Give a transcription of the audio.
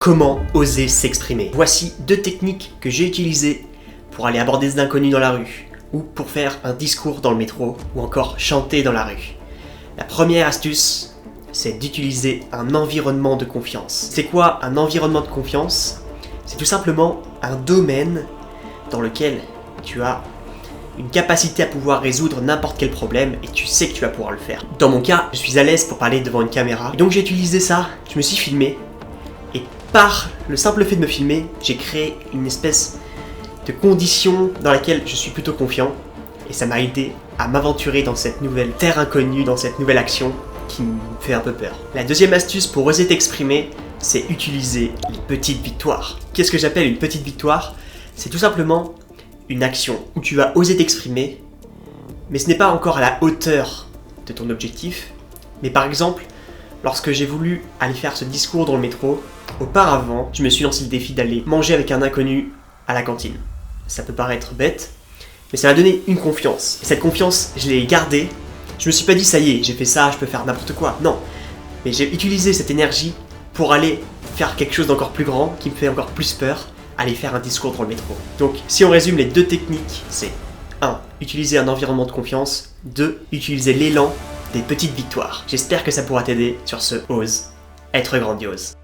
Comment oser s'exprimer? Voici 2 techniques que j'ai utilisées pour aller aborder des inconnus dans la rue, ou pour faire un discours dans le métro, ou encore chanter dans la rue. La première astuce, c'est d'utiliser un environnement de confiance. C'est quoi un environnement de confiance? C'est tout simplement un domaine dans lequel tu as une capacité à pouvoir résoudre n'importe quel problème et tu sais que tu vas pouvoir le faire. Dans mon cas, je suis à l'aise pour parler devant une caméra, et donc j'ai utilisé ça, je me suis filmé, et par le simple fait de me filmer, j'ai créé une espèce de condition dans laquelle je suis plutôt confiant, et ça m'a aidé à m'aventurer dans cette nouvelle terre inconnue, dans cette nouvelle action qui me fait un peu peur. La deuxième astuce pour oser t'exprimer, c'est utiliser les petites victoires. Qu'est-ce que j'appelle une petite victoire? C'est tout simplement une action où tu vas oser t'exprimer, mais ce n'est pas encore à la hauteur de ton objectif. Mais par exemple, lorsque j'ai voulu aller faire ce discours dans le métro, auparavant, je me suis lancé le défi d'aller manger avec un inconnu à la cantine. Ça peut paraître bête, mais ça m'a donné une confiance. Et cette confiance, je l'ai gardée. Je me suis pas dit, ça y est, j'ai fait ça, je peux faire n'importe quoi. Non, mais j'ai utilisé cette énergie pour aller faire quelque chose d'encore plus grand, qui me fait encore plus peur, aller faire un discours dans le métro. Donc, si on résume les 2 techniques, c'est 1. Utiliser un environnement de confiance. 2. Utiliser l'élan des petites victoires. J'espère que ça pourra t'aider. Sur ce, ose être grandiose.